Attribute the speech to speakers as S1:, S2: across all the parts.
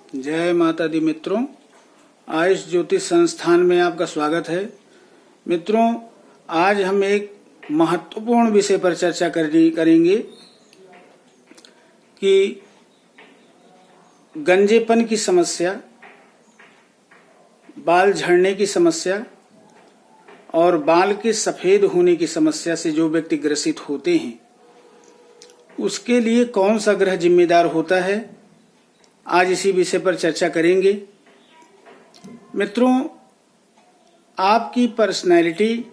S1: जय माता दी मित्रों, आयुष ज्योतिष संस्थान में आपका स्वागत है। मित्रों, आज हम एक महत्वपूर्ण विषय पर चर्चा करेंगे कि गंजेपन की समस्या, बाल झड़ने की समस्या और बाल के सफेद होने की समस्या से जो व्यक्ति ग्रसित होते हैं उसके लिए कौन सा ग्रह जिम्मेदार होता है, आज इसी विषय पर चर्चा करेंगे। मित्रों, आपकी पर्सनैलिटी,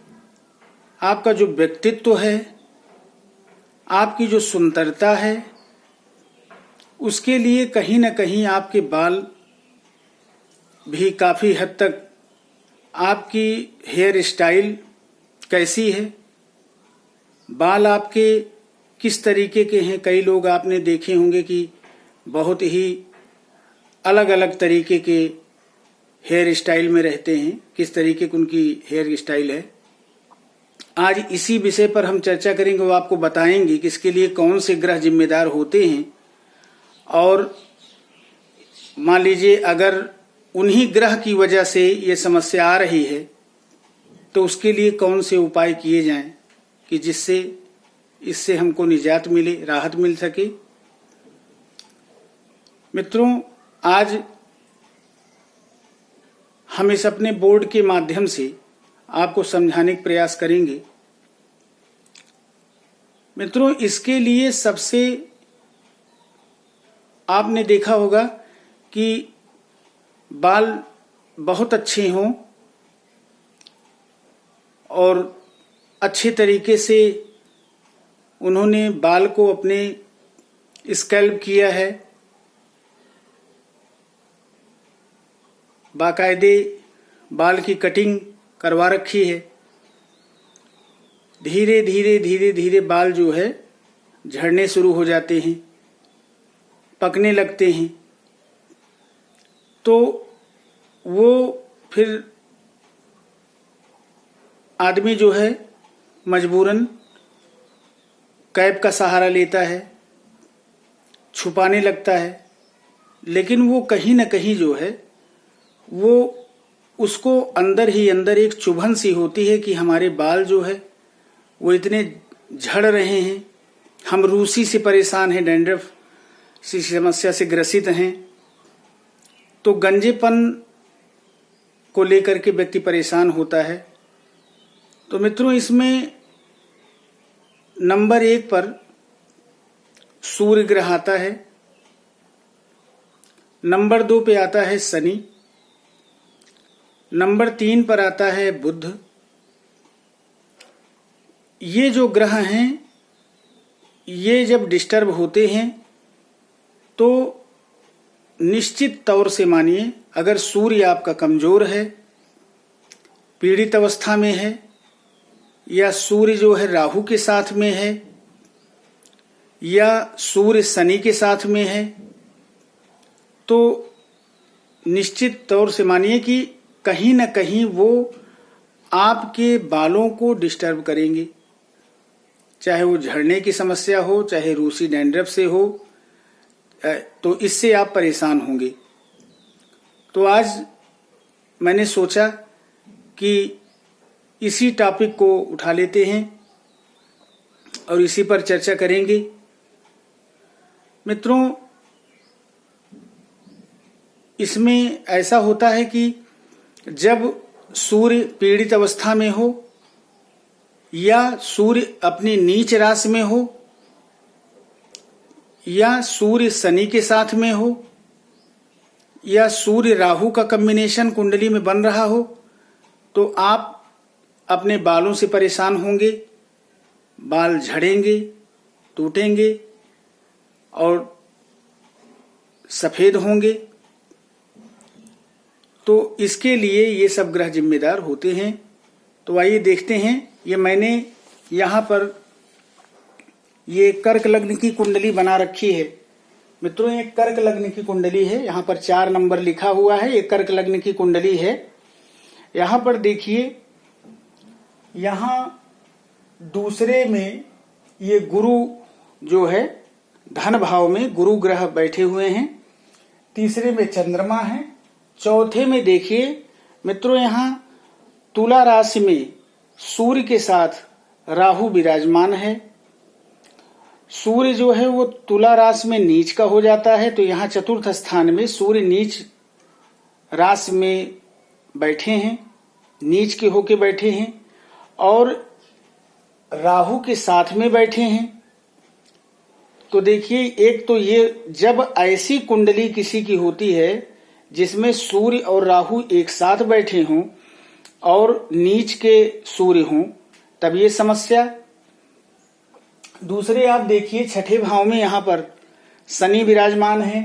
S1: आपका जो व्यक्तित्व है, आपकी जो सुंदरता है, उसके लिए कहीं न कहीं आपके बाल भी काफ़ी हद तक, आपकी हेयर स्टाइल कैसी है, बाल आपके किस तरीके के हैं। कई लोग आपने देखे होंगे कि बहुत ही अलग अलग तरीके के हेयर स्टाइल में रहते हैं, किस तरीके की उनकी हेयर स्टाइल है। आज इसी विषय पर हम चर्चा करेंगे। वो आपको बताएंगे कि इसके लिए कौन से ग्रह जिम्मेदार होते हैं और मान लीजिए अगर उन्हीं ग्रह की वजह से ये समस्या आ रही है तो उसके लिए कौन से उपाय किए जाएं कि जिससे इससे हमको निजात मिले, राहत मिल सके। मित्रों, आज हम इस अपने बोर्ड के माध्यम से आपको समझाने का प्रयास करेंगे। मित्रों, इसके लिए सबसे आपने देखा होगा कि बाल बहुत अच्छे हों और अच्छे तरीके से उन्होंने बाल को अपने स्कैल्प किया है, बाकायदे बाल की कटिंग करवा रखी है। धीरे धीरे बाल जो है झड़ने शुरू हो जाते हैं, पकने लगते हैं, तो वो फिर आदमी जो है मजबूरन कैप का सहारा लेता है, छुपाने लगता है। लेकिन वो कहीं न कहीं जो है वो उसको अंदर ही अंदर एक चुभन सी होती है कि हमारे बाल जो है वो इतने झड़ रहे हैं, हम रूसी से परेशान हैं, डैंड्रफ सी समस्या से ग्रसित हैं। तो गंजेपन को लेकर के व्यक्ति परेशान होता है। तो मित्रों, इसमें नंबर 1 पर सूर्य ग्रह आता है, नंबर 2 पे आता है शनि, नंबर 3 पर आता है बुध। ये जो ग्रह हैं ये जब डिस्टर्ब होते हैं तो निश्चित तौर से मानिए, अगर सूर्य आपका कमजोर है, पीड़ित अवस्था में है, या सूर्य जो है राहु के साथ में है, या सूर्य शनि के साथ में है, तो निश्चित तौर से मानिए कि कहीं न कहीं वो आपके बालों को डिस्टर्ब करेंगे। चाहे वो झड़ने की समस्या हो, चाहे रूसी डैंड्रफ से हो, तो इससे आप परेशान होंगे। तो आज मैंने सोचा कि इसी टॉपिक को उठा लेते हैं और इसी पर चर्चा करेंगे। मित्रों, इसमें ऐसा होता है कि जब सूर्य पीड़ित अवस्था में हो, या सूर्य अपनी नीच राशि में हो, या सूर्य शनि के साथ में हो, या सूर्य राहु का कॉम्बिनेशन कुंडली में बन रहा हो, तो आप अपने बालों से परेशान होंगे। बाल झड़ेंगे, टूटेंगे और सफेद होंगे। तो इसके लिए ये सब ग्रह जिम्मेदार होते हैं। तो आइए देखते हैं। ये मैंने यहाँ पर ये कर्क लग्न की कुंडली बना रखी है। मित्रों, ये कर्क लग्न की कुंडली है। यहाँ पर 4 नंबर लिखा हुआ है। ये कर्क लग्न की कुंडली है। यहाँ पर देखिए, यहाँ दूसरे में ये गुरु जो है धन भाव में गुरु ग्रह बैठे हुए हैं। तीसरे में चंद्रमा है, चौथे में देखिए मित्रों यहाँ तुला राशि में सूर्य के साथ राहु विराजमान है। सूर्य जो है वो तुला राशि में नीच का हो जाता है, तो यहाँ चतुर्थ स्थान में सूर्य नीच राशि में बैठे हैं, नीच के होके बैठे हैं और राहु के साथ में बैठे हैं। तो देखिए एक तो ये जब ऐसी कुंडली किसी की होती है जिसमें सूर्य और राहु एक साथ बैठे हों और नीच के सूर्य हों, तब ये समस्या। दूसरे आप देखिए छठे भाव में यहाँ पर शनि विराजमान है।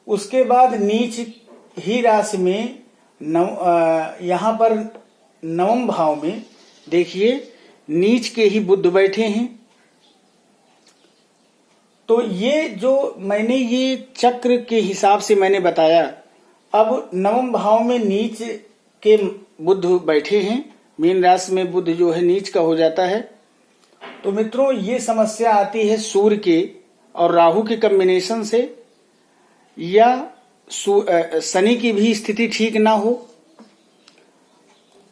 S1: उसके बाद नीच ही राशि में यहाँ पर नवम भाव में देखिए नीच के ही बुध बैठे हैं। तो ये जो मैंने ये चक्र के हिसाब से मैंने बताया, अब नवम भाव में नीच के बुध बैठे हैं, मीन राशि में बुध जो है नीच का हो जाता है। तो मित्रों ये समस्या आती है सूर्य के और राहु के कॉम्बिनेशन से, या शनि की भी स्थिति ठीक ना हो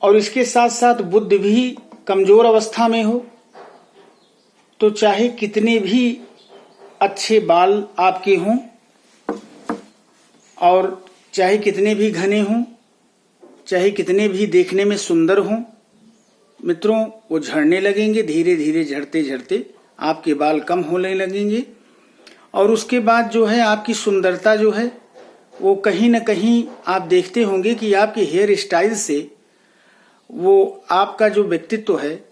S1: और इसके साथ साथ बुध भी कमजोर अवस्था में हो, तो चाहे कितने भी अच्छे बाल आपके हों और चाहे कितने भी घने हों, चाहे कितने भी देखने में सुंदर हों, मित्रों वो झड़ने लगेंगे। धीरे धीरे झड़ते झड़ते आपके बाल कम होने लगेंगे और उसके बाद जो है आपकी सुंदरता जो है वो कहीं न कहीं आप देखते होंगे कि आपके हेयर स्टाइल से वो आपका जो व्यक्तित्व है,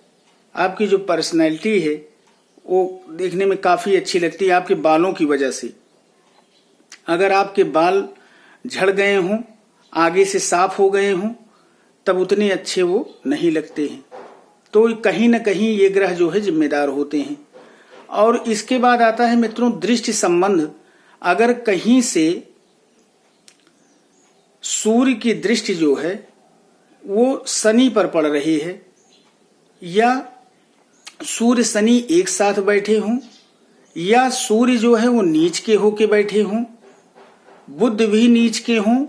S1: आपकी जो पर्सनैलिटी है, वो देखने में काफ़ी अच्छी लगती है आपके बालों की वजह से। अगर आपके बाल झड़ गए हों, आगे से साफ हो गए हों, तब उतने अच्छे वो नहीं लगते हैं। तो कहीं न कहीं ये ग्रह जो है जिम्मेदार होते हैं। और इसके बाद आता है मित्रों दृष्टि संबंध। अगर कहीं से सूर्य की दृष्टि जो है वो शनि पर पड़ रही है, या सूर्य शनि एक साथ बैठे हों, या सूर्य जो है वो नीच के होके बैठे हों, बुध भी नीच के हों,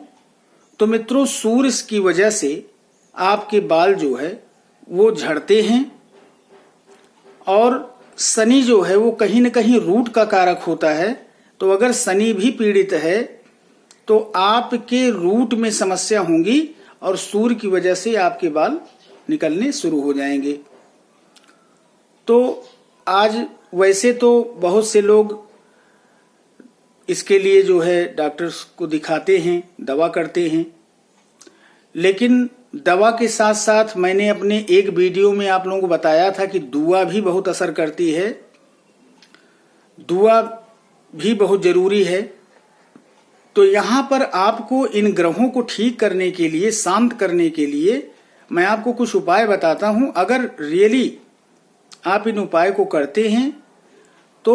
S1: तो मित्रों सूर्य की वजह से आपके बाल जो है वो झड़ते हैं। और शनि जो है वो कहीं न कहीं रूट का कारक होता है। तो अगर शनि भी पीड़ित है तो आपके रूट में समस्या होंगी और सूर्य की वजह से आपके बाल निकलने शुरू हो जाएंगे। तो आज वैसे तो बहुत से लोग इसके लिए जो है डॉक्टर्स को दिखाते हैं, दवा करते हैं, लेकिन दवा के साथ साथ मैंने अपने एक वीडियो में आप लोगों को बताया था कि दुआ भी बहुत असर करती है। दुआ भी बहुत जरूरी है। तो यहाँ पर आपको इन ग्रहों को ठीक करने के लिए, शांत करने के लिए मैं आपको कुछ उपाय बताता हूँ। अगर रियली आप इन उपाय को करते हैं तो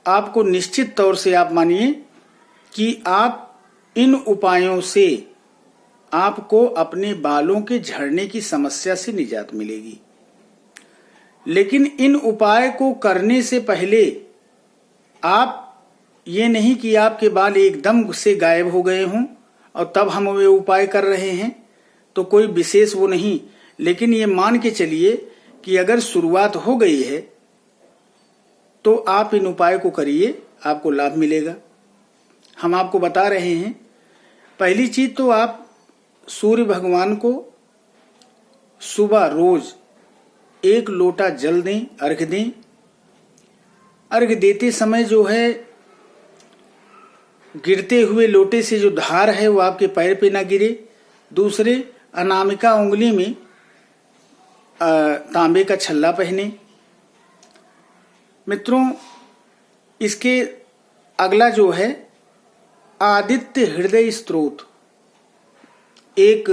S1: आपको निश्चित तौर से आप मानिए कि आप इन उपायों से आपको अपने बालों के झड़ने की समस्या से निजात मिलेगी। लेकिन इन उपाय को करने से पहले आप ये नहीं कि आपके बाल एकदम से गायब हो गए हों और तब हम वे उपाय कर रहे हैं, तो कोई विशेष वो नहीं। लेकिन ये मान के चलिए कि अगर शुरुआत हो गई है तो आप इन उपाय को करिए, आपको लाभ मिलेगा। हम आपको बता रहे हैं। पहली चीज तो आप सूर्य भगवान को सुबह रोज 1 लोटा जल दें, अर्घ दें। अर्घ देते समय जो है गिरते हुए लोटे से जो धार है वो आपके पैर पे ना गिरे। दूसरे, अनामिका उंगली में तांबे का छल्ला पहने। मित्रों इसके अगला जो है आदित्य हृदय स्तोत्र, एक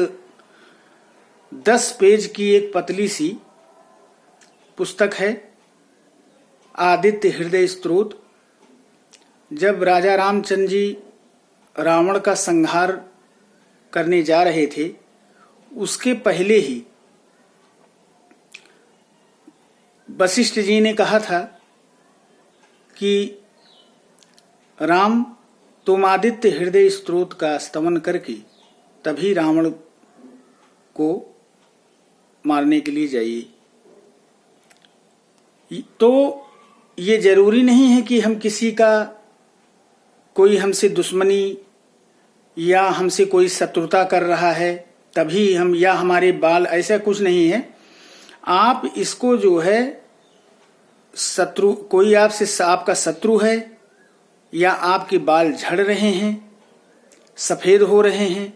S1: 10 पेज की एक पतली सी पुस्तक है, आदित्य हृदय स्तोत्र। जब राजा रामचंद्र जी रावण का संहार करने जा रहे थे, उसके पहले ही वशिष्ठ जी ने कहा था कि राम तुमादित्य हृदय स्तोत्र का स्तवन करके तभी रावण को मारने के लिए जाइए। तो ये जरूरी नहीं है कि हम किसी का कोई हमसे दुश्मनी या हमसे कोई शत्रुता कर रहा है तभी हम, या हमारे बाल, ऐसा कुछ नहीं है। आप इसको जो है शत्रु, कोई आपका शत्रु है या आपके बाल झड़ रहे हैं, सफेद हो रहे हैं,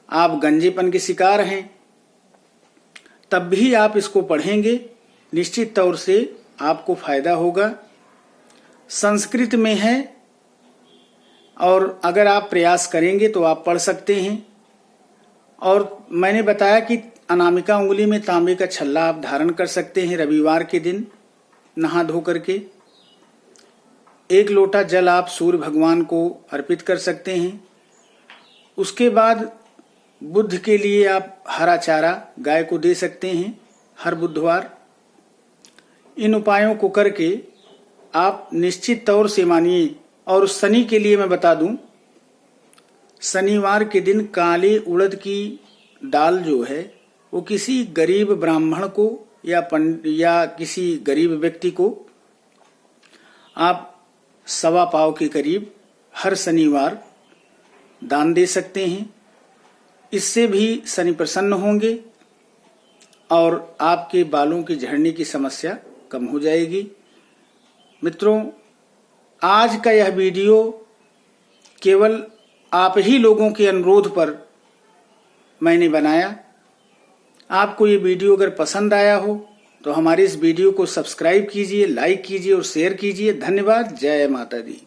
S1: आप गंजेपन के शिकार हैं, तब भी आप इसको पढ़ेंगे, निश्चित तौर से आपको फायदा होगा। संस्कृत में है और अगर आप प्रयास करेंगे तो आप पढ़ सकते हैं। और मैंने बताया कि अनामिका उंगली में तांबे का छल्ला आप धारण कर सकते हैं। रविवार के दिन नहा धो करके 1 लोटा जल आप सूर्य भगवान को अर्पित कर सकते हैं। उसके बाद बुध के लिए आप हरा चारा गाय को दे सकते हैं हर बुधवार। इन उपायों को करके आप निश्चित तौर से मानिए। और शनि के लिए मैं बता दूं, शनिवार के दिन काले उड़द की दाल जो है वो किसी गरीब ब्राह्मण को या किसी गरीब व्यक्ति को आप 1.25 पाव के करीब हर शनिवार दान दे सकते हैं। इससे भी शनि प्रसन्न होंगे और आपके बालों की झड़ने की समस्या कम हो जाएगी। मित्रों, आज का यह वीडियो केवल आप ही लोगों के अनुरोध पर मैंने बनाया। आपको ये वीडियो अगर पसंद आया हो तो हमारे इस वीडियो को सब्सक्राइब कीजिए, लाइक कीजिए और शेयर कीजिए। धन्यवाद। जय माता दी।